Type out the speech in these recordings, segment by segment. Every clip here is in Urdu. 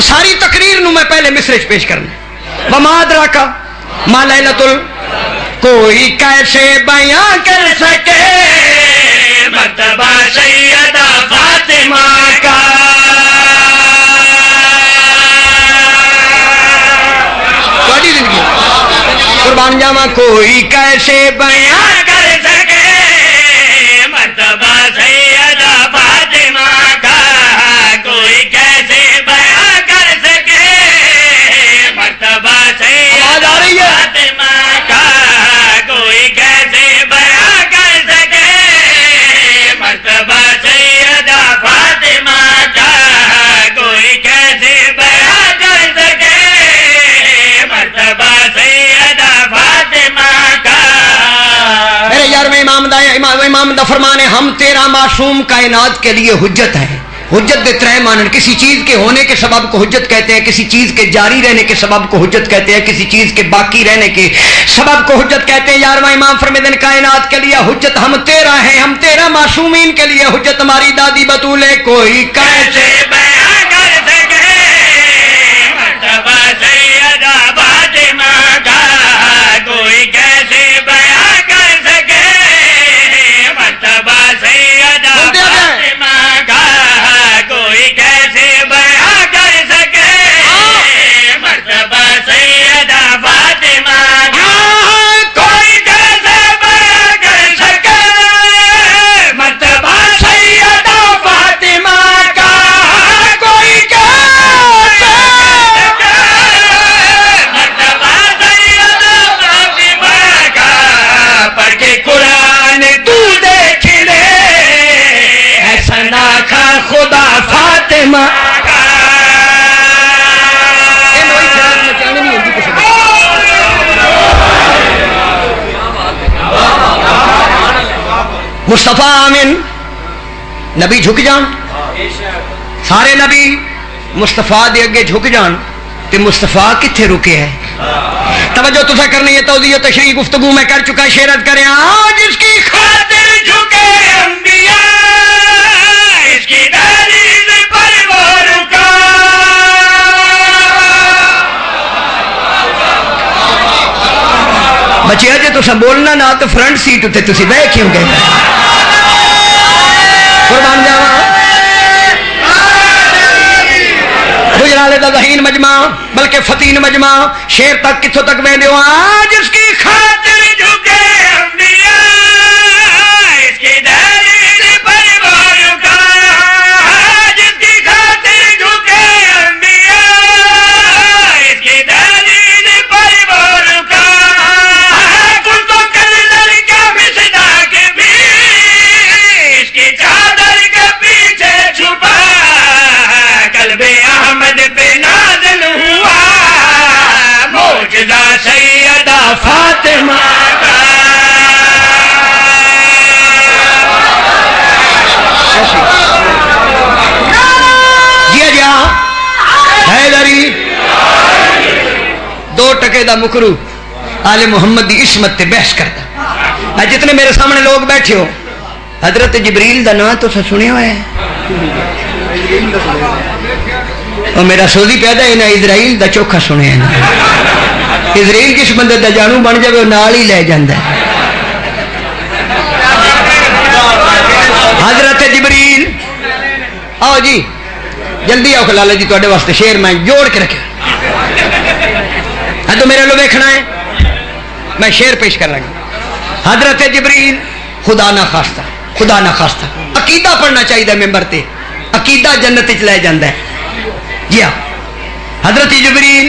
ہوں ساری تقریر نو میں پہلے مصرے چ پیش کرنا وما ادراکا ما لیلۃ کوئی کیسے بیاں کر سکے مرتبہ سیدہ فاطمہ کا تھوڑی زندگی قربان جاواں کوئی کیسے بیاں کر سکے مرتبہ سیدہ فاطمہ کا کوئی کیسے بیاں کر سکے مرتبہ سیدہ فاطمہ کا کوئی کیسے بیاں کر سکے مرتبہ سیدہ فاطمہ کا کوئی کیسے بیاں کر سکے مرتبہ سیدہ فاطمہ کا. میرے یارویں امام دا فرمان ہے ہم تیرا معصوم کائنات کے لیے حجت ہے. حجت دے ترے معنی کسی چیز کے ہونے کے سبب کو حجت کہتے ہیں کسی چیز کے جاری رہنے کے سبب کو حجت کہتے ہیں کسی چیز کے باقی رہنے کے سبب کو حجت کہتے ہیں. یارواں امام فرمیدن کائنات کے لیے حجت ہم تیرا ہے ہم تیرا معصومین کے لیے حجت ہماری دادی بطول ہے کوئی کیسے بیاں کر سکے مرتبہ سیدہ فاطمہ کا کوئی کیسے بیاں کر سکے مرتبہ سیدہ فاطمہ کا کوئی کیسے بیاں کر سکے مرتبہ سیدہ فاطمہ کا کوئی کیسے بیاں کر سکے مرتبہ سیدہ فاطمہ کا کوئی کیسے مرتبہ سیدہ فاطمہ کا پڑھ کے قرآن تو دیکھ لے ایسا نہ کھا خدا فاطمہ کا. مصطفیٰ آمین نبی جھک جان سارے نبی مصطفیٰ دے اگے جھک جان تے مصطفیٰ کتھے رکے ہے. توجہ تسا کرنی ہے توضیح تشریح گفتگو میں کر چکا شیرت کریں جس کی خاطر جھکے انبیاء اس کی دہلیز پر وہ رکا. بچے جے تسا بولنا نہ تو فرنٹ سیٹ تے تسی بہ کیوں گئے قربان جاواں گجرالے دا ذہین مجمع بلکہ فتین مجمع شیر تک کتھوں تک ویندے ہو جس کی خاطر جھکے انبیاء اس کی دہلیز پر وہ رکا جس کی خاطر جھکے انبیاء اس کی دہلیز پر وہ رکا کل تو کل لڑکا مسدا کے بھی اس کی چادر کے پیچھے چھپا قلب احمد پہ نازل ہوا معجزہ سیدہ فاطمہ کا. جی حیدری دو ٹکے دا مکرو آل محمد دی عصمت تے بحث کرتا. جتنے میرے سامنے لوگ بیٹھے ہو حضرت جبریل دا نام تو سنیا ہوا ہے اور میرا سوزی پیدا ہے نا اسرائیل دا چوکھا سنیا ہے. اسرائیل جس بندے دا جانو بن جائے وہ نال ہی لے جاندہ ہے. حضرت جبریل آؤ جی جلدی آؤ خلالہ جی تواڈے واسطے شیر میں جوڑ کے رکھا ہے تو میرے لو دیکھنا ہے میں شیر پیش کر لگا. حضرت جبریل خدا نہ خواستہ عقیدہ پڑھنا چاہیے ممبر تے عقیدہ جنت وچ لے جاندا ہے. جی ہاں حضرت جبریل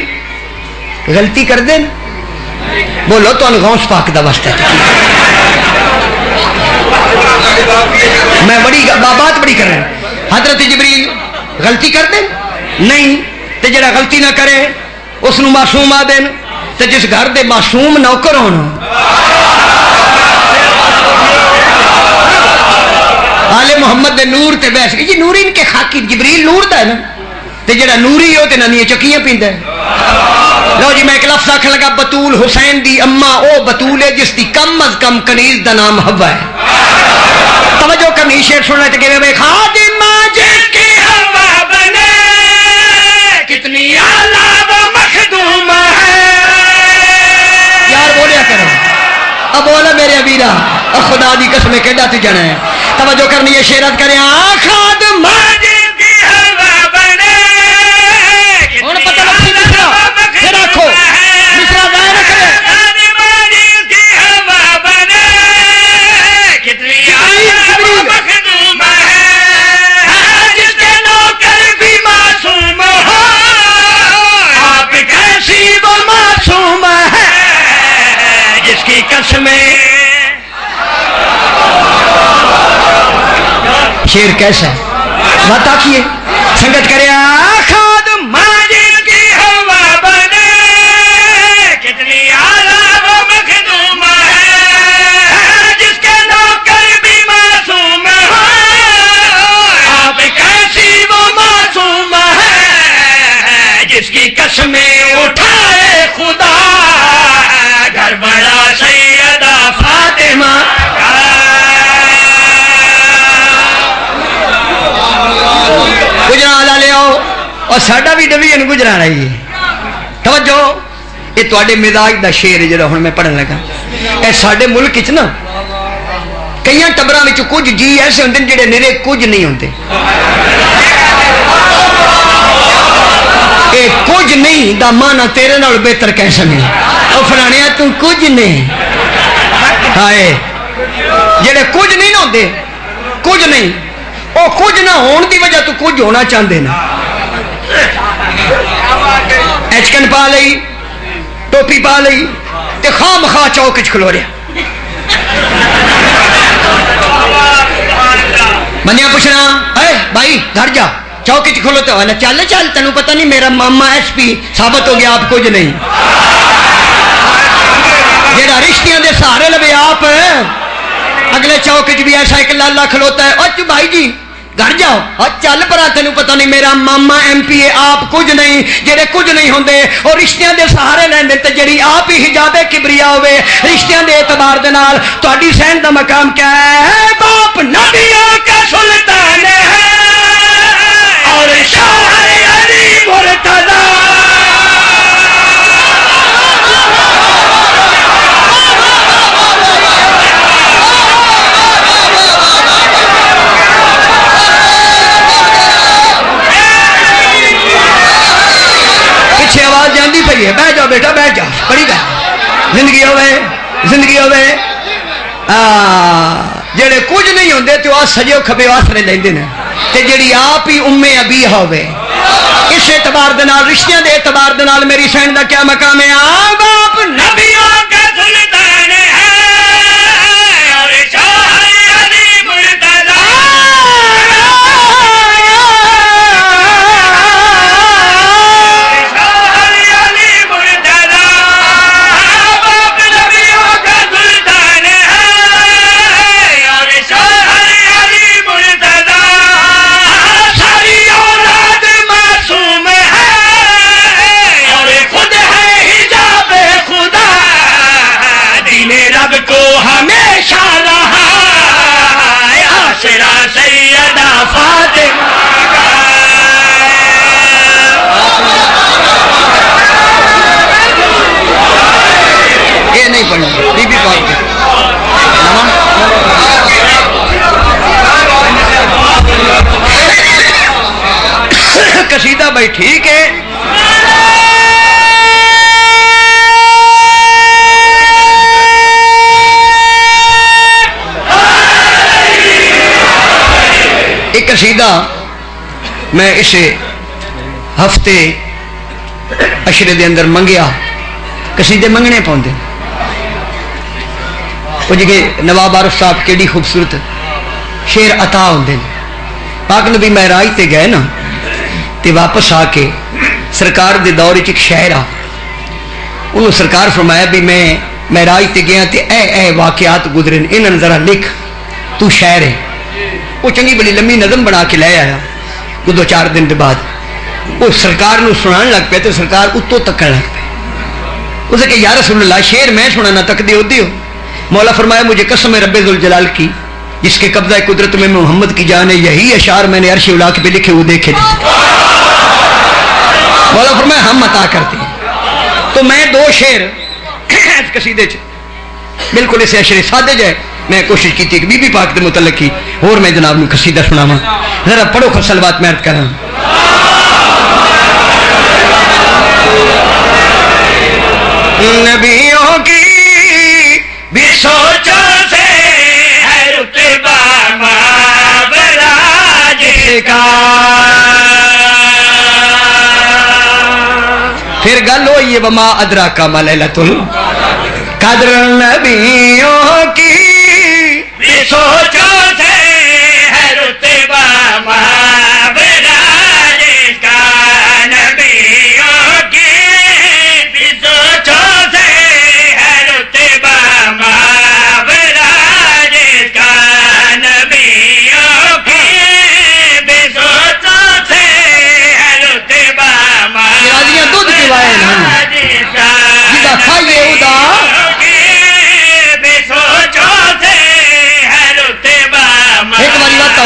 غلطی کر دیں بولو تو غوث پاک دا واسطہ میں بڑی بات بڑی کر رہا ہوں. حضرت جبریل غلطی کر دیں نہیں تے جڑا غلطی نہ کرے اس نو معصوم آ دین تے جس گھر دے معصوم نوکر ہون آل محمد دے نور تے بیٹھ کے جی نورین کے خاکی جبریل نور دا ہے نا تے جڑا نوری ہو تے ننی چکیاں پیندا ہے. لو جی میں ایک لفظ آکھن لگا بطول حسین دی اما او بطول ہے جس دی کم از کم کنیز دا نام حوا ہے. توجہ کرنی شعر سننا تے کہ خادمہ جس کی حوا بنے خدا دی قسم کیڈا تو جانا ہے توجہ کرنی ہے شیرت کرے خاد ماجد کی ہوا بنے ہن پتہ لگی مصرا پھر آکھو مصرا ظاہر کرے خاد ماجد کی ہوا بنے کتنی مخدوم ہے جس کے نوکر بھی معصوم ہو آپ کیسی وہ معصوم ہے جس کی قسمیں شیر کیسا ہے بات آکھیے سنگت کرے خاد ماجد کی ہوا بنے کتنی اعلیٰ وہ مخدوم ہے جس کے نوکر بھی معصوم ہو آپ کیسی وہ معصوم ہے جس کی قسمیں اٹھائے خدا گھر بڑا سیدہ فاطمہ گجران لے آؤ اور ساڈا بھی ڈویژن گجران آئی ہے توجہ یہ تواڈے مزاج دا شعر جڑا ہن میں پڑھن لگا اے ساڈے ملک وچ نا کئی ٹبراں وچ کچھ جی ایسے ہوندے جڑے نرے کچھ نہیں ہوندے اے کچھ نہیں دا مانا تیرے نال بہتر کہہ سکے او فلانیا تو کچھ نہیں ہائے جڑے کچھ نہیں ہوندے کچھ نہیں وہ کچھ نہ ہون دی وجہ تو کچھ ہونا چاہتے نا ایچکن پا لئی ٹوپی پا لئی تے خواہ مخواہ چوک وچ کھلو رہا بندیاں پوچھنا اے بھائی گھر جا چوک وچ کھلو تو چل چل تینوں پتہ نہیں میرا ماما ایس پی ثابت ہو گیا آپ کچھ نہیں جڑا رشتیاں دے سہارے لبے آپ اگلے چوک وچ بھی ایسا ایک لالا کھلوتا ہے اچ بھائی جی گھر جاؤ اور چل پرا تینوں پتہ نہیں میرا ماما ایم پی اے آپ کچھ نہیں جڑے کچھ نہیں ہوندے اور رشتیاں دے سہارے لیندے تے جڑی آپ ہی حجاب کبریا ہوے رشتیاں دے اعتبار دے نال تہاڈی سین دا مقام کیا ہے باپ نبیوں کا سلطان ہے اور شوہر علی مرتضی آواز جاندی پئی ہے بیٹھ جاؤ بیٹا بیٹھ جاؤ پڑھی گا زندگی ہوئے جڑے کچھ نہیں ہوندے تو آ سجے کھبے آسرے لیندے نے تے جڑی آپ ہی امی ابی ہوے اس اعتبار دے نال رشتیاں دے اعتبار دے نال میری سین دا کیا مقام ہے باپ نبیوں کا سلطان ہے اور شوہر علی مرتضی ہمیشہ رہا آسرا سیدہ فاطمہ یہ نہیں پڑھنا بی بی پاک قصیدہ بھائی ٹھیک ہے ایک قصیدہ میں اسے ہفتے اشرے دے اندر منگیا قصیدے منگنے پاؤندے وہ جی کہ نواب عارف صاحب کیڑی خوبصورت شعر عطا ہوندے پاک نبی معراج تے گئے نا تے واپس آ کے سرکار دے دور وچ ایک شاعر آ انہوں سرکار فرمایا بھی میں معراج تے گیا تے اے واقعات گزرے انہاں ذرا لکھ تو شاعر ہے وہ چنگی بڑی لمبی نظم بنا کے لے آیا وہ 2-4 دن کے بعد وہ سرکار نو سنان لگ پہ تو سرکار اتو تکن لگ پہ اسے کہ یا رسول اللہ شعر میں سنانا تک دیو دیو مولا فرمایا مجھے قسم رب ذوالجلال کی جس کے قبضہ قدرت میں محمد کی جان ہے یہی اشعار میں نے عرش اولا پہ لکھے وہ دیکھے تھے مولا فرمایا ہم عطا کرتے ہیں تو میں 2 شعر اس قصیدے بالکل اسے اشعر سادے جائے میں کوشش کی کہ بی بی پاک دے متعلق کی اور میں جناب نو قصیدہ سناواں ذرا پڑھو صلوات میں عرض کراں نبیوں کی بھی سوچوں سے ہے رتبہ مابرا جس کا پھر گل ہوئی ہے وما ادراک ما لیلۃ القدر نبیوں کی بھی سوچوں سے ہے رتبہ مابرا جس کا نبیوں کی بھی سوچوں سے ہے رتبہ مابرا جس کا نبیوں کی بھی سوچوں سے ہے رتبہ مابرا دودھ پیوائے نا جدا کھائیے ادا ایک باری بات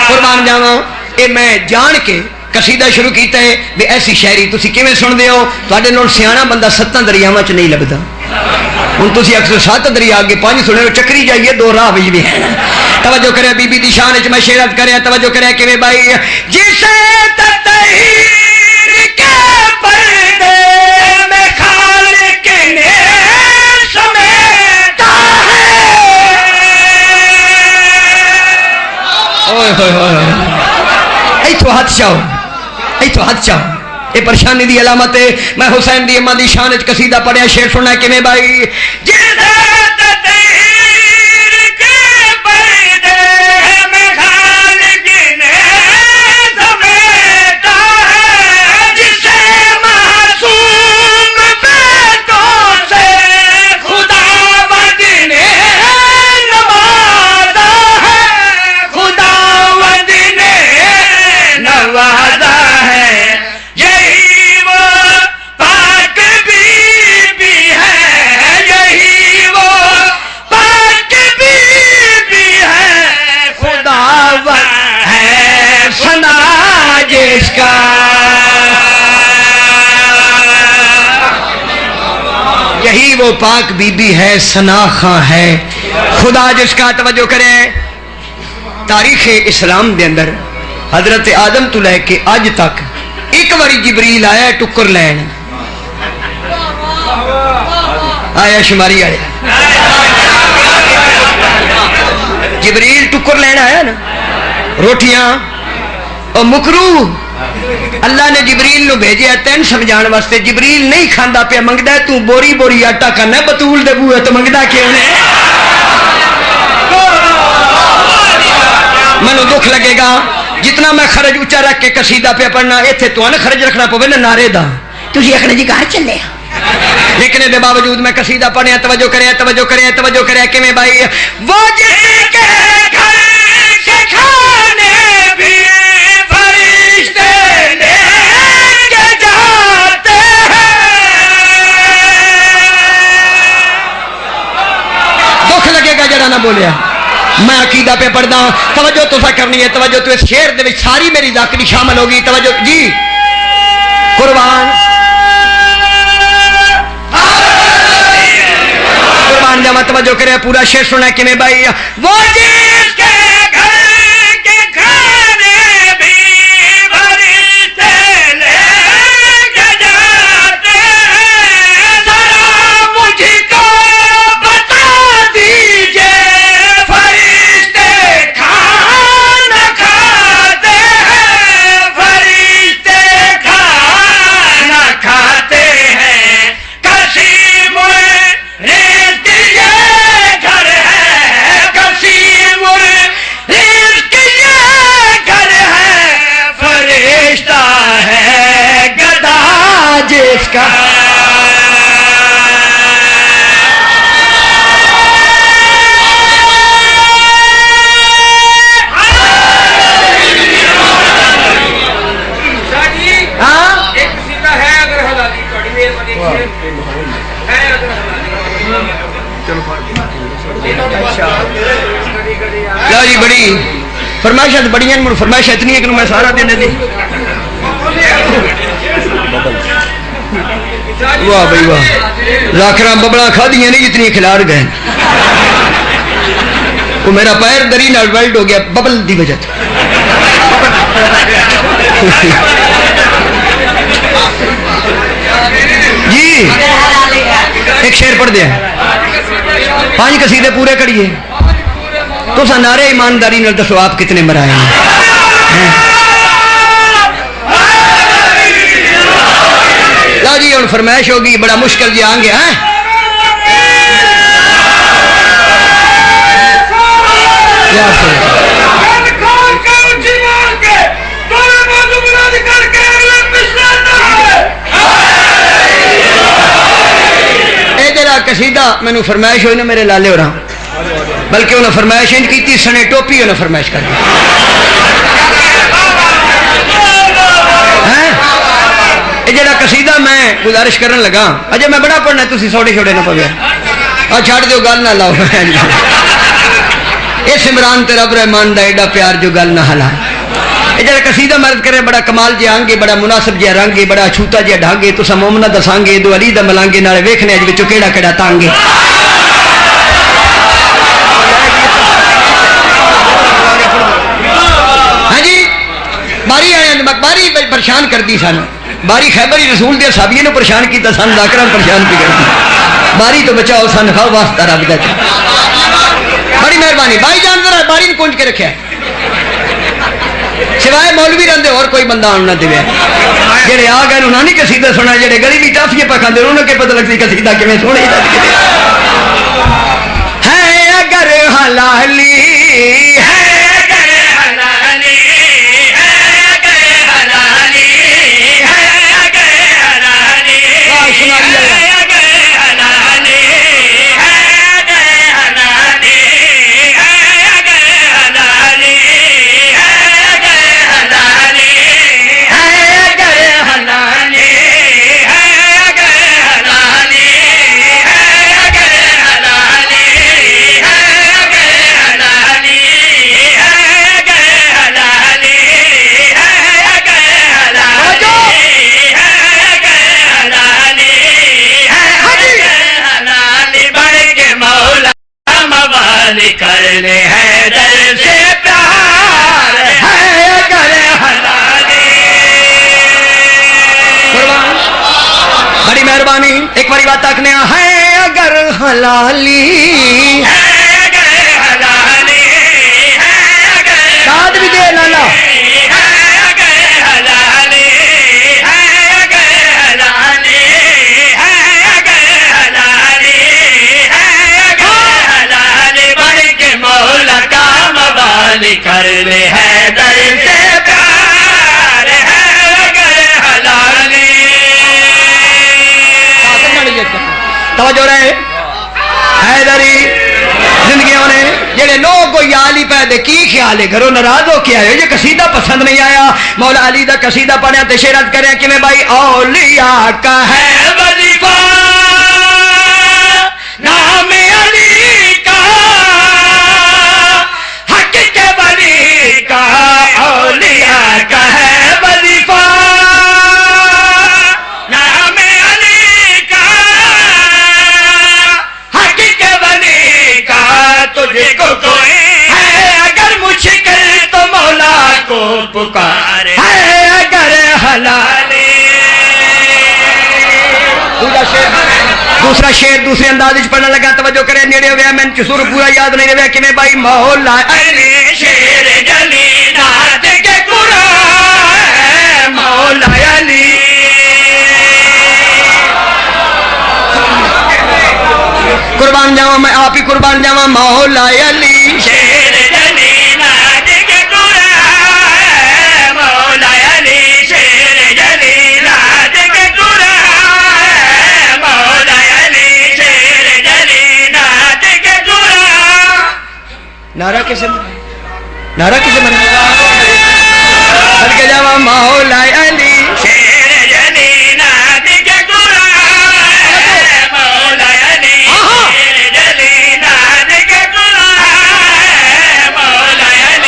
قربان جاواں اے میں جان کے قصیدہ شروع کیتا ہے بھی ایسی شاعری تسی کیویں سن دیو تواڈے نال سیاںا بندہ 7 دریاواں چ نہیں لبدا ہن تسی اکثر 7 دریا اگے 5 سنے چکری جائیے 2 راہ وچ بھی توجہ کرے بی بی دی شان وچ میں شعرت کریا توجہ کرے کیویں بھائی جسے تطہیر کے پردے میں خالق نے سمیٹا ہے اوئے ہوئے ہوئے ایتھوں ہاتھ چاہو ایتھوں ہاتھ چاہو یہ پریشانی دی علامت ہے میں حسین دی اماں دی شان وچ قصیدہ پڑھیا شعر سننا کیویں بھائی جسے تطہیر کے پردے میں خالق نے سمیٹا ہے جسے معصوم بیٹوں سے خداوند نے نوازا ہے خداوند نے نوازا ہے یہی وہ پاک بی بی ہے یہی وہ پاک بی بی ہے خداوند ہے ثنا جس کا یہی وہ پاک بی بی ہے ثنا خاں ہے خدا جس کا توجہ کریں تاریخ اسلام دے اندر حضرت آدم تو لے کے آج تک ایک باری جبریل آیا ٹکر لین آیا شماری آیا جبریل ٹکر لین آیا نا روٹیاں اور مکرو اللہ نے جبریل نو بھیجے تین سمجھان واسطے جبریل نہیں کھاندا پیا منگدا ہے تو بوری بوری آٹا کھانا بطول دے بوئے تو منگدا کیوں نے منو دکھ لگے گا جتنا میں خرج اچا رکھ کے قصیدہ پہ پڑھنا ایتھے تو نے خرج رکھنا پوے نا نعرے دا تسی اکھنے جی گھر چلے لیکن دے باوجود میں قصیدہ پڑھیا توجہ کرے کیویں بھائی وہ جس کے گھر کے کھانے بھی فرشتے لے کے جاتے ہیں دکھ لگے گا جڑا نہ بولیا میں عقیدہ پہ پڑھدا ہوں توجہ تو کرنی ہے توجہ تو اس شعر دے وچ ساری میری ذاکری شامل ہوگی توجہ جی قربان جاوا توجہ کرے پورا شعر سنا کیویں بھائی وہ جس کے گھر کے کھانے بھی فرشتے لے کے جاتے ہیں ذرا مجھ کو بتا دیجئے فرشتے کھانا کھاتے ہیں فرشتے کھانا کھاتے ہیں قسیم رزق یہ گھر ہے قسیم رزق یہ گھر ہے فرشتہ ہے گدھا جس کا فرمائشات بڑی ہیں مجھے فرمائش اتنی ہے کہ میں سارا دن دی واہ بھائی واہ ذاکرہ ببڑا کھا دیئے نہیں جتنی کھلار گئے وہ میرا پیر دری نال ویلڈ ہو گیا ببل دی وجہ جی ایک شعر پڑھ دیا 5 قصیدے پورے کریے تو سا نعرے ایمانداری نال دسو آپ کتنے مرائے ہیں لا جی ان فرمائش ہوگی بڑا مشکل جی آنگے ہیں اے جڑا قصیدہ میں نے فرمائش ہوئی نا میرے لالے ہو رہا بلکہ انہوں نے فرمائش انج کی تھی سنے ٹوپی انہوں نے فرمائش کر دی یہ جڑا قصیدہ میں گزارش کرن لگا اجے میں بڑا پڑھنا تسی سوڑے چھوڑے نہ پوے اور چھاڑ دیو گل نہ لاؤ اس عمران تے رب رحمان دا ایڈا پیار جو گل نہ ہلا یہ جڑا قصیدہ مرد کرے بڑا کمال جے آنگے بڑا مناسب جے رنگے بڑا چھوٹا جے ڈھانگے تسا مومنہ دسانگے دو علی دا ملانگے نالے ویکھنے اج وچوں کیڑا کیڑا تانگے ہاں جی باری آئے باری پریشان کر دی سن باری خیبری رسول دے صحابیہ نے پریشان کیتا سن ذاکرہ پریشان کی کرتی باری تو بچاؤ سن خواہ واسطہ رب دا بڑی مہربانی بھائی جان ذرا باری نے کونج کے رکھا ہے سوائے مولوی رہندے اور کوئی بندہ آن نہ دے جڑے آ گئے انہوں نے قصیدہ سنا جڑے گلی بھی ٹافیاں پا کھاندے انہوں نے پتہ لگتی قصیدہ کیویں سونے ہے اگر حلالی کرنے ہے دل سے پیار ہے اگر حلالی بڑی مہربانی ایک باری بات تکنے ہے اگر حلالی داد بھی دے لالا کرنے ہے دل سے پیار ہے اگر حلالی توجہ رہے حیدری زندگیوں نے جڑے لوگ کوئی آلی پیدے کی خیال ہے گھروں ناراض ہو کے آئے یہ قصیدہ پسند نہیں آیا مولا علی دا قصیدہ پڑھیں تو شیرت کریں کہ میں بھائی اولیاء کا ہے وظیفہ نام علی کا اولیاء کا ہے وظیفہ نام علی کا حق کے ولی کا تجھے کو کوئی ہے اگر مشکل تو مولا کو پکار ہے اگر حلالی دوسرا شعر دوسرے انداز پڑھنے لگا توجہ کریں نیڑے ہوئے میں سر پورا یاد نہیں رہے کہ میں بھائی مولا علی شیر جلی نات کے قرآن مولا علی قربان جاواں میں آپ ہی قربان جاواں مولا علی شیر جلی نات کے قرآن مولا علی شیر جلی نات کے قرآن مولا علی شیر جلی نات کے قرآن نعرہ کسے نعرہ کسے سر کے جاواں مولا علی شیر جلی نات کے قرآن مولا علی شیر جلی نات کے قرآن مولا علی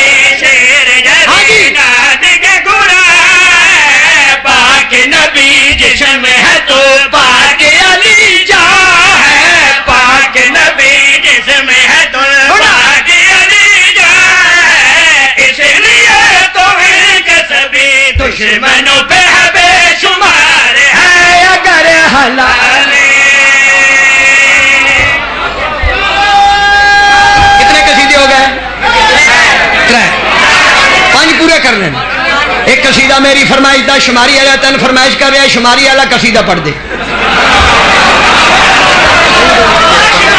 جسم ہے تو پاک علی جان ہے، پاک نبی جسم ہے تو پاک علی جان ہے، اس لیے تو ان کے سبھی دشمنوں پہ بے شمار ہے اگر حلال۔ کتنے قصیدے ہو گئے؟ 5 پورے کر لیں۔ ایک قصیدہ میری فرمائش دا شماری والا 3 فرمائش کر رہا ہے، شماری والا قصیدہ پڑھ دے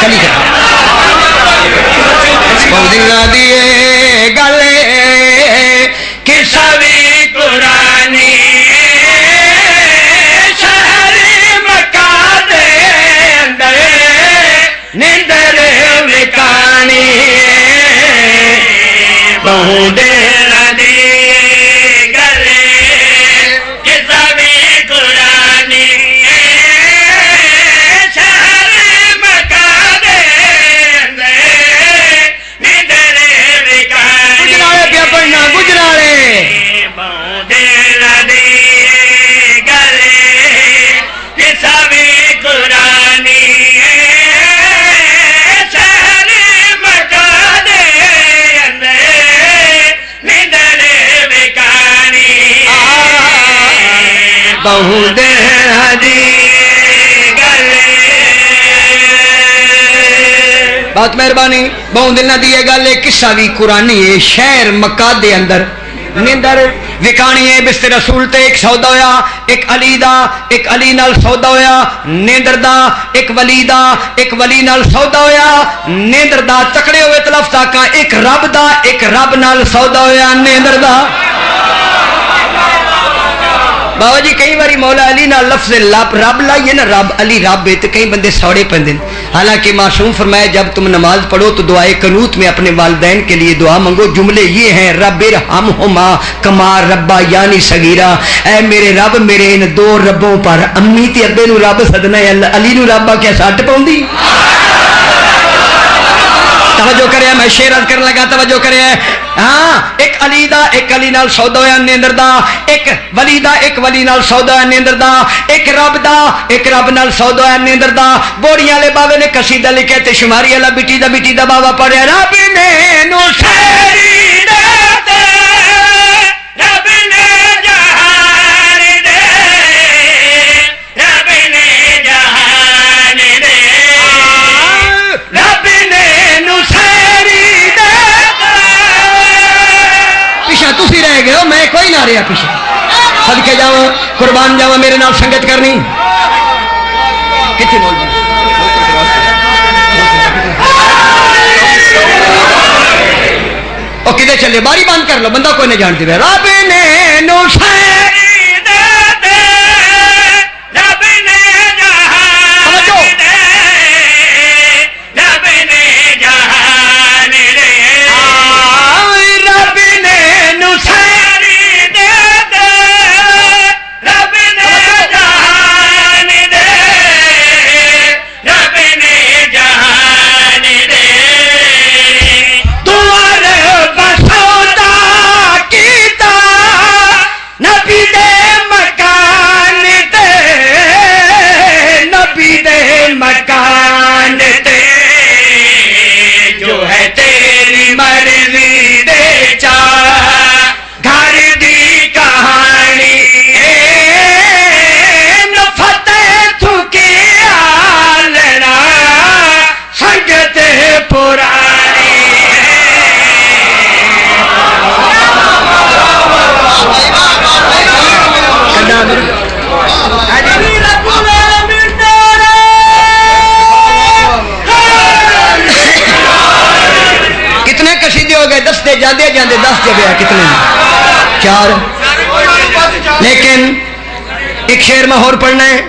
چلی جا۔ دیے گلے کسوی قرآنی شہر مکہ دے اندر نیندر وکانی بہو دے بہت مہربانی بہو دل نہ دیے گل قصہ بھی قرآنی ہے، شہر مکہ دے اندر نیندر وکانی ہے بستر رسول تے ایک سودا ہویا، ایک علی دا ایک علی نال سودا ہویا نیندر دا، ایک ولی دا ایک ولی نال سودا ہویا نیندر دا، تکڑے ہوئے تلف تاکا ایک رب دا ایک رب نال سودا ہویا نیندر دا۔ بابا جی کئی باری مولا علی نہ لفظ رب لائیے نا، رب علی رب ہے تو کئی بندے سوڑے پندے، حالانکہ معصوم فرمایا جب تم نماز پڑھو تو دعائے قنوت میں اپنے والدین کے لیے دعا منگو، جملے یہ ہیں رب ارحمہما کما ربا یعنی صغیرہ، اے میرے رب میرے ان 2 ربوں پر، امی تے ابے نو رب سدنا ہے، علی نو رب کیا سٹ پاؤندی؟ توجہ کرے میں شعر عرض کرنے لگا، توجہ کرے ہاں ایک علی دا ایک علی نال سودا ہویا نیندر دا، ایک ولی دا ایک ولی نال سودا ہویا نیندر دا، ایک رب دا ایک رب نال سودا ہویا نیندر دا۔ بوڑیاں والے بابے نے قصیدہ لکھا تے شماری والا بیٹی دا بابا پڑھیا، رب نے نو شہری دے رب نے جہان دے، رب نے جہان دے، رب نے نو شہری دے۔ پیچھے تسی رہ گئے ہو، میں کوئی نہ رہا پیچھے، صدقے جاواں قربان جاواں میرے نال سنگت کرنی کتنے بول او کدے چلے باری بند کر لو، بندہ کوئی نہیں جانتی ہے۔ رب نے نو شہری دے رب نے جہان دے، رب نے جہان دے، رب نے نو شہری دے رب نے جہان دے، رب نے جہان دے۔ دوار بسودا کیتا نبی دے مکان تے، نبی دے مکان تے، جو ہے تیری مرضی دے چاہ گھر دی کہانی فتح تھکی آلنا سنگت پرانی۔ کتنے قصیدے ہو گئے؟ 10 دے جاندے جاندے 10 جب ہے کتنے 4، لیکن ایک شعر میں اور پڑھنا ہے،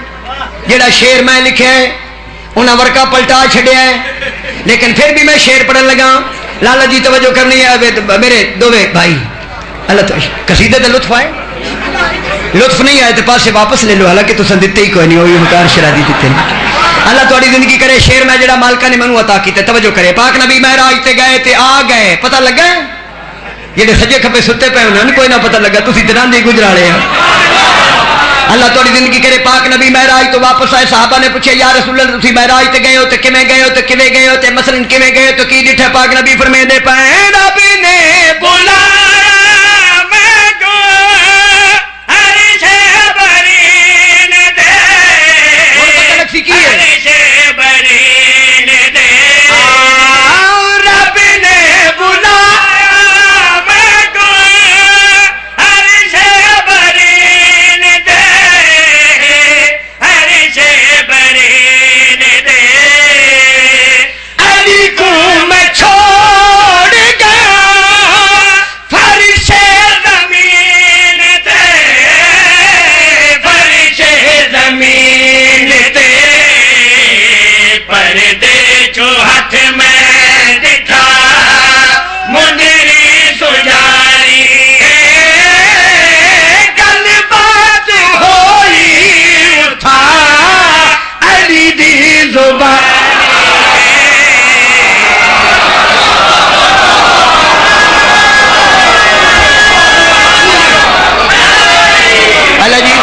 جڑا شعر میں لکھا ہے انہاں ورقہ پلٹا چھڑیا ہے، لیکن پھر بھی میں شعر پڑھن لگا۔ لالا جی توجہ کرنی ہے میرے دووے بھائی، اللہ قصیدے دا لطف آئے، لطف نہیں آئے تو پاسے واپس لے لو، حالانکہ تو دیتے ہی کوئی نہیں ہوئی مکار شرادی دیتے نہیں۔ اللہ تھوڑی زندگی کرے، شعر میں جڑا مالکہ نے منو عطا کیتا، توجہ کرے۔ پاک نبی معراج تے گئے تے آ گئے، پتہ لگا جڑے سجے کھپے ستے پے انہاں کوئی نہ پتہ لگا، تسی دراندی گجرالے ہیں اللہ تھوڑی زندگی کرے پاک نبی معراج تو واپس آئے صحابہ نے پوچھے یا رسول اللہ تسی معراج تے گئے ہو تے کیویں گئے ہو تے کیویں گئے ہو تے مثلا کیویں گئے ہو تو کی ڈٹھا پاک نبی فرمیندے پئے رب نے بلایا میں کو ہر شے برین دے اور پتہ لگ سی کی ہے ہر شے برین دے رب نے بلایا میں کو ہر شے برین دے ہر شے برین دے علی کو میں چھوڑ گیا فرش زمین تے فرش زمین تے پردے چو ہاتھ میں دکھا منری سجاری گل بات ہوئی اٹھا علی دی زبان اللہ جی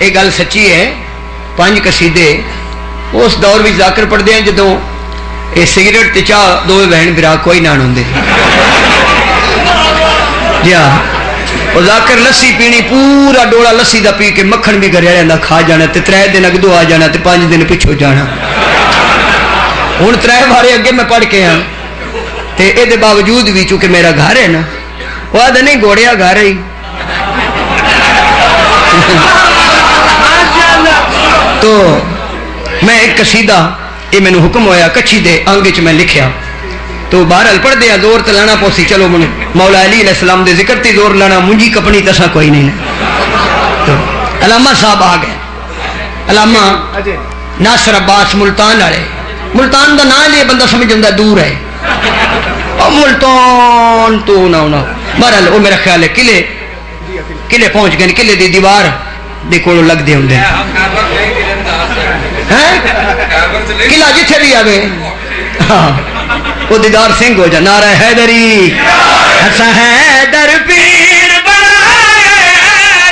یہ گل سچی ہے 5 قصیدے اس دور بھی ذاکر پڑھتے ہیں جدوں یہ سگریٹ تے چاہ دو بہن برا کوئی نہ ہوں جی ہاں وہ ذاکر لسی پینی پورا ڈولا لسی دا پی کے مکھن بھی گھر والے کھا جانا تے 3 دن اگدو آ جانا تے 5 دن پچھو جانا ہوں 3 بارے اگے میں پڑھ کے ہاں تے اے دے باوجود بھی چونکہ میرا گھر ہے نا وہ آدھا نہیں گھوڑیا گھر ہے تو میں ایک قصیدہ یہ میں نے حکم ہویا کچھی دے آنگے چ میں لکھیا تو بہرحال پڑھ دیا زور تو لانا پوسی چلو من مولا علی علیہ السلام دے ذکر تی زور لانا منجی کپنی تسا کوئی نہیں تو علامہ صاحب آ گئے علامہ ناصر عباس ملتان والے ملتان دا نام لے بندہ سمجھ جاتا دور ہے اور ملتان تو نہ بہرحال وہ میرا خیال ہے قلعے پہنچ گئے قلعے دی دیوار دے کولوں لگ دے ہوندے قلعہ جتھے بھی آوے وہ دیدار سنگھ ہو جا نعرہ حیدری حسن حیدر پیر بڑا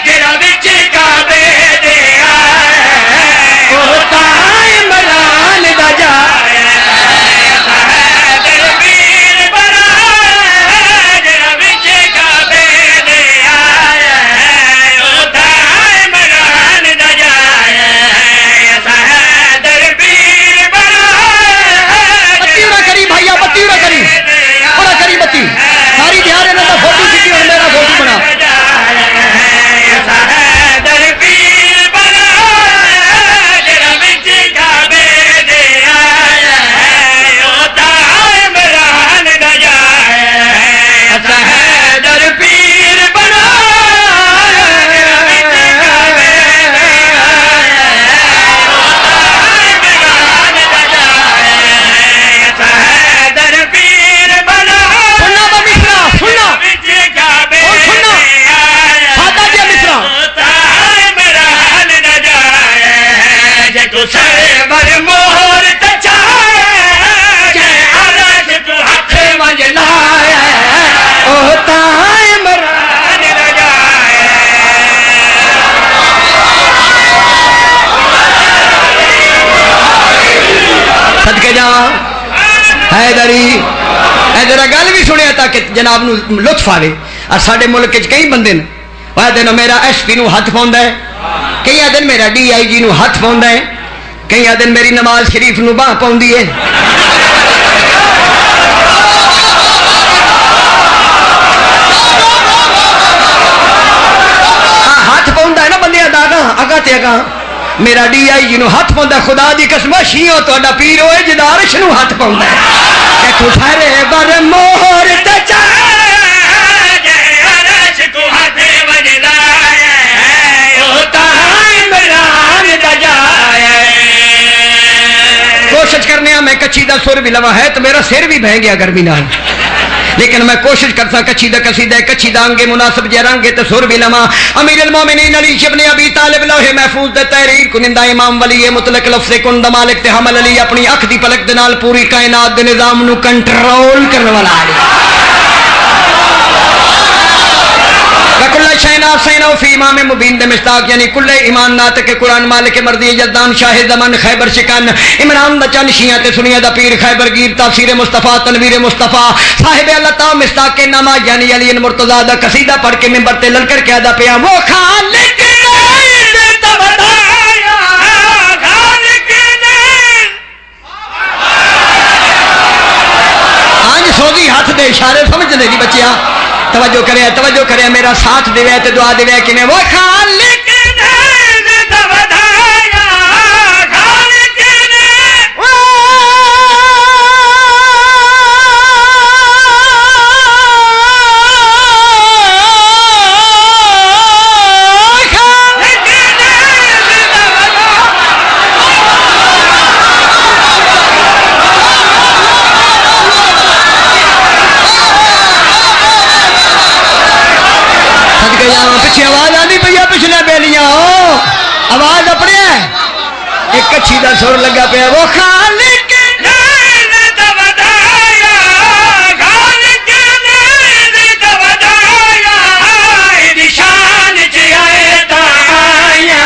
جڑا وچ کعبے دے آئے او تائے عمران دا جائے حیدر پیر بڑا جڑا وچ کعبے دے آئے او تائے عمران دا جائے حیدر پیر بڑا بتی بڑا کری بڑا کری بتی ساری دیارے میں فوٹو کھینچی اور میرا فوٹو بنا حیدری ذرا گل بھی سنیا تاکہ جناب نو لطف آئے اور سارے ملک کئی بندے وہ دن میرا ایس پی نو ہاتھ پاؤں ہے کئی دن میرا ڈی آئی جی نو ہاتھ پاؤں ہے کئی دن میری نواز شریف نو باہ پاؤں ہے ہاتھ پاؤں ہے نا بندے اگاں تے اگاں میرا ڈی آئی جی نو ہاتھ پاؤں خدا دی قسم شیوں تہاڈا پیر ہوئے جدا عرش نو ہاتھ پاؤں کہ تو سارے بر مہر تے چا کچھی دا سر بھی لوا ہے تو میرا سر بھی بہ گیا گرمی نال، لیکن میں کوشش کرتا کچھی دا قصیدہ کچھی دا انگے مناسب جے رنگے تے سر بھی لواں۔ امیر المومنین علی ابن ابی طالب لوح محفوظ تے تحریر کنندہ امام ولی مطلق لفظ کن دا مالک تے حمل علی اپنی اکھ دی پلک دے نال پوری کائنات دے نظام نو کنٹرول کرنے والا ہے۔ کل شین آسین فی امام مبین دے مشتاق یعنی کل ایمان ناطق قرآن مالک مرضی یزدان شاہد زمان خیبر شکن عمران دا چند شیعہ تے سنیہ دا پیر خیبر گیر تفسیر مصطفیٰ تنویر مصطفیٰ صاحب اللہ تعالی مشتاق نامہ یعنی علی مرتضیٰ دا قصیدہ پڑھ کے منبر تے للکر کے ادا پیا وہ خالق آج سوزی ہاتھ دے اشارے سمجھ لے جی بچیا، توجہ کرے میرا ساتھ دے تے دعا دے کہ میں وہ خالق نے دبدایا خالق نے پیچھے آواز آتی پی پچھلے بیلیاں آواز اپنے ایک کچھی دا سر لگا پیا وہ خالق نے دبدایا خالق نے دبدایا نشان چائے دایا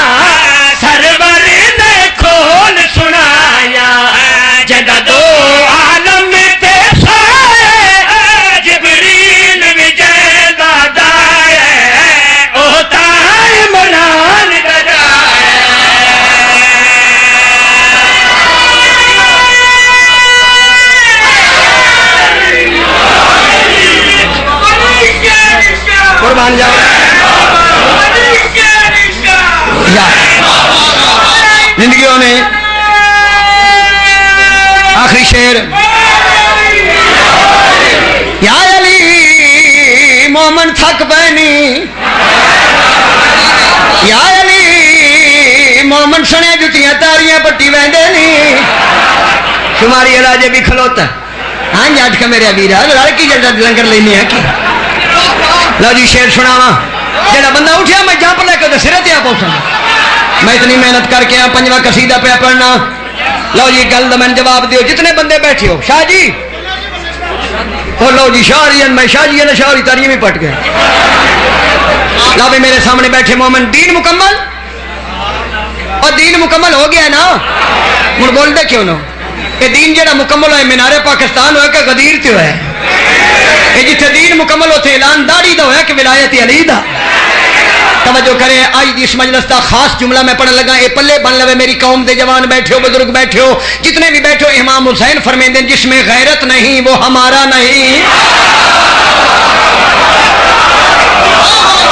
سرور نے کھول سنایا جدا دو عالم تے سائے جبریل وجے دادا قربان جاؤ زندگیوں میں آخری شعر یا علی مومن تھک بینی یا علی مومن سنے جتیاں تاریاں پٹی ویندے نہیں شماری علاجے بھی کھلوتا ہاں جاٹ کا میرے ابیرہ لڑکی جلدہ لنگر لینے ہیں کی لو جی شعر سناواں جڑا بندہ اٹھیا میں جہاں پر لے کے سرے تے پہنچا میں اتنی محنت کر کے پنجواں قصیدہ پہ پڑھنا۔ لو جی گل دا میں جواب دیو جتنے بندے بیٹھے ہو شاہ جی اور لو جی شاہری میں شاہ جی نے شاہری تاریم ہی پٹ گئے لو بھی میرے سامنے بیٹھے مومن دین مکمل اور دین مکمل ہو گیا نا مڑ بول دے کیوں نو کہ دین جڑا مکمل ہوئے مینار پاکستان ہوئے کہ غدیر تے ہوئے یہ جتھے دین مکمل ہوتے اعلان داڑھی دا ہویا کہ ولایت علی دا۔ توجہ کرے آج دی اس مجلس دا خاص جملہ میں پڑھنے لگا اے پلے بن لوے میری قوم دے جوان بیٹھے ہو بزرگ بیٹھے ہو جتنے بھی بیٹھے ہو امام حسین فرمیندے جس میں غیرت نہیں وہ ہمارا نہیں۔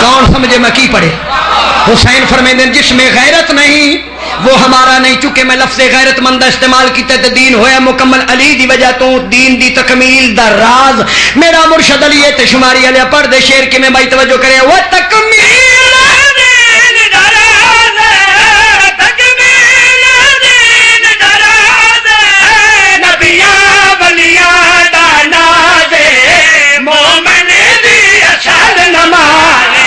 کون سمجھے میں کی پڑھے؟ حسین فرمیندے جس میں غیرت نہیں وہ ہمارا نہیں، چونکہ میں لفظ غیرت مند استعمال کیتا تے دین ہویا مکمل علی دی وجہ تو دین دی تکمیل دا راز میرا مرشد علی تے شماری علی پڑھ دے شعر کے میں بھائی توجہ کرے وہ تکمیل دین دا راز تکمیل دین دا راز نبیاں ولیاں دا ناز مومن دی اصل نماز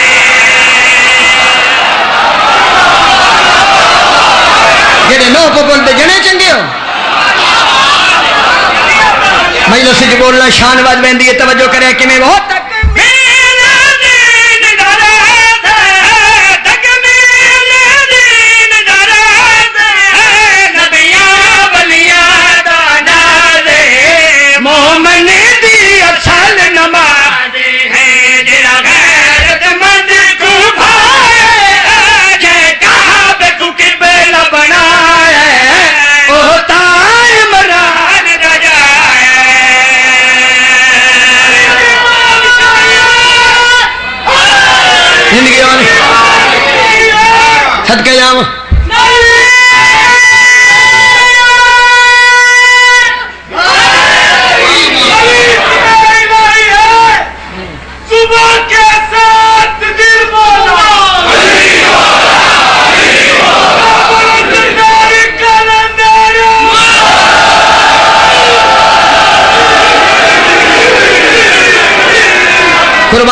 جڑے نو کو بولتے جنے چنگے ہو مجلس سے بولنا شان باز بہندی ہے توجہ کرے کہ میں بہت مومن دی اصل نماز ہے جڑا غیرت مند کو بھائے کہ کعبے کو قبلہ بنائے او تائے مران دا جائے زندگی آنے صدقہ جاؤں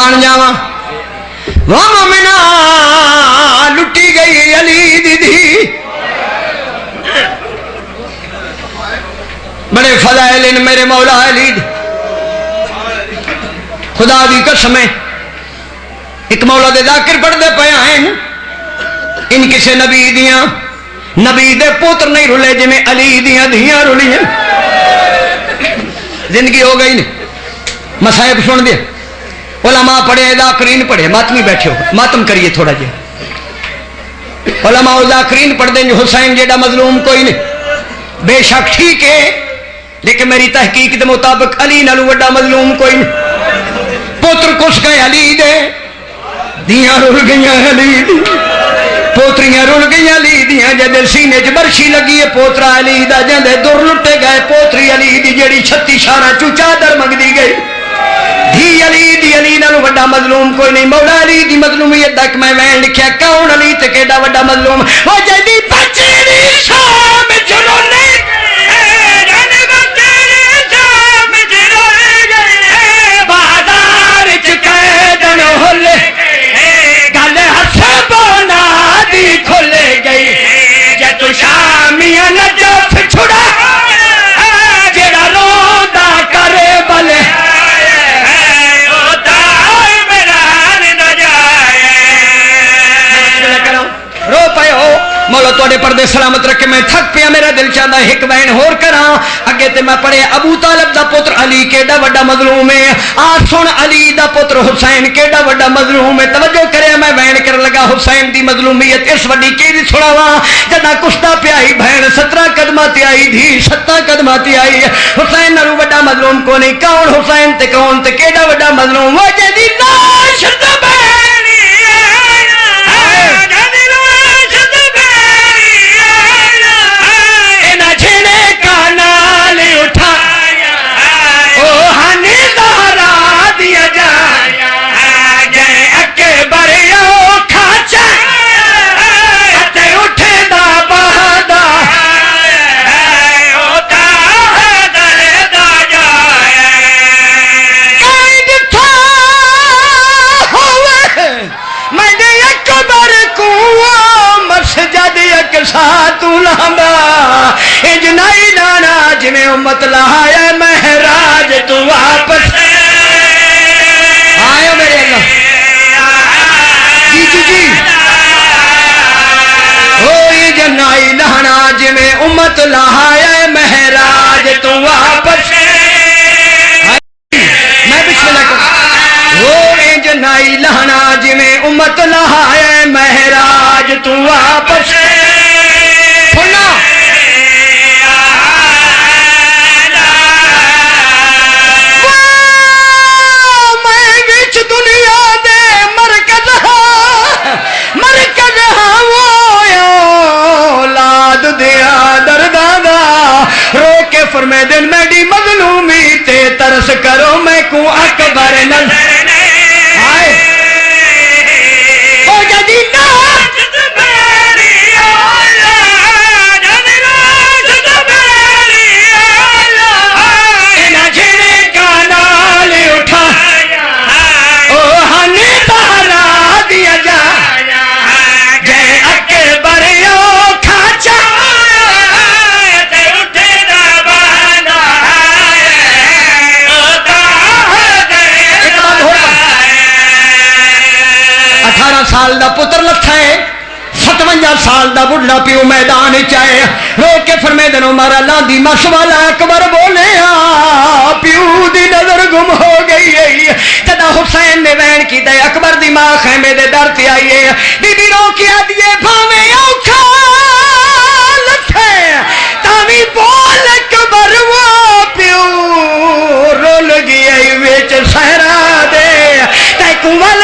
قربان جاوا وہ مومنا لٹی گئی علی دی دھی بڑے فضائل ان میرے مولا علی خدا دی قسم ہے ایک مولا دے ذاکر پڑھتے پے ہیں ان کسے نبی دیاں نبی دے پوتر نہیں رلے جی میں علی دیاں دھیاں رلی ہیں زندگی ہو گئی نہیں مسائب سن دیا علماء پڑھے ذاکرین پڑھے ماتمی بیٹھے ہو ماتم کریے تھوڑا جی علماء ذاکرین پڑھ دیں جو حسین جیڑا مظلوم کوئی نہیں بے شک ٹھیک ہے لیکن میری تحقیق کے مطابق علی نالو وڈا مظلوم کوئی نہیں پوتر کس گئے علی دے دیاں رل گئیاں علی دی پوتریاں رل گئیاں علی دیاں جدے سینے چ برشی لگی ہے پوترا علی دا جدے در لٹے گئے پوتری علی دی جیڑی 36 شارہ چوچا در منگ دی گئی دھی علی دی علی نالو وڈا مظلوم کوئی نہیں مولا علی دی مظلومیت تک میں وین لکھیا کون علی تے کیڑا وڈا مظلوم وہ جدی بچے دی شام جلو نہیں شامیاں نجف چھڑا جڑا رودا کرے بلے رو پے ہو مولا توڑے پردے سلامت رکھے میں تھک پیا میرا دل چاہتا ہے ایک وین ہور کراں اگے تے میں پڑھے ابو طالب دا پتر علی کیڑا وڈا مظلوم ہے آ سن علی دا پتر حسین کیڑا وڈا مظلوم ہے توجہ کرے میں وین کر لگا حسین دی مظلومیت اس وڈی کی سناواں جدا کشتا پیائی بہن 17 قدماں تے آئی دھی 7 قدماں تے آئی حسین نالو وڈا مظلوم کو نہیں کون حسین تے کون تے کیڑا وڈا مظلوم وہ جدی لاش امت لہایا مہراج تو واپس آئے میرے اللہ جی جی جی ہوئی جنائی لہنا جی میں امت لہایا مہراج تو واپس میں بسم اللہ کروں ہوئی جنائی لہنا جی میں امت لہایا مہراج تو واپس سننا فرمے دن میری مظلومی تے ترس کرو میں کو اکبر نظر آئے او جدی ناچ دبیری آلہ جدی ناچ دبیری آلہ انہ جھنے کا نال اٹھا او ہنی بہلا دیا جا جے اکبر یو کھاچا سال دا پتر لتھا ہے 57 سال دا بڑھا پیو میدان چائے رو کے فرمے دنوں مارا لاندی مس والا اکبر بولے پیو دی نظر گم ہو گئی ہے جدا حسین نے وین کی دے اکبر دی ماں خیمے دے در تے آئی ہے بی بی رو کیا دیے بھاویں اوکھا لتھے تاوی بول اکبر وہ پیو رول گئی وچ صحرا دے تے کو ول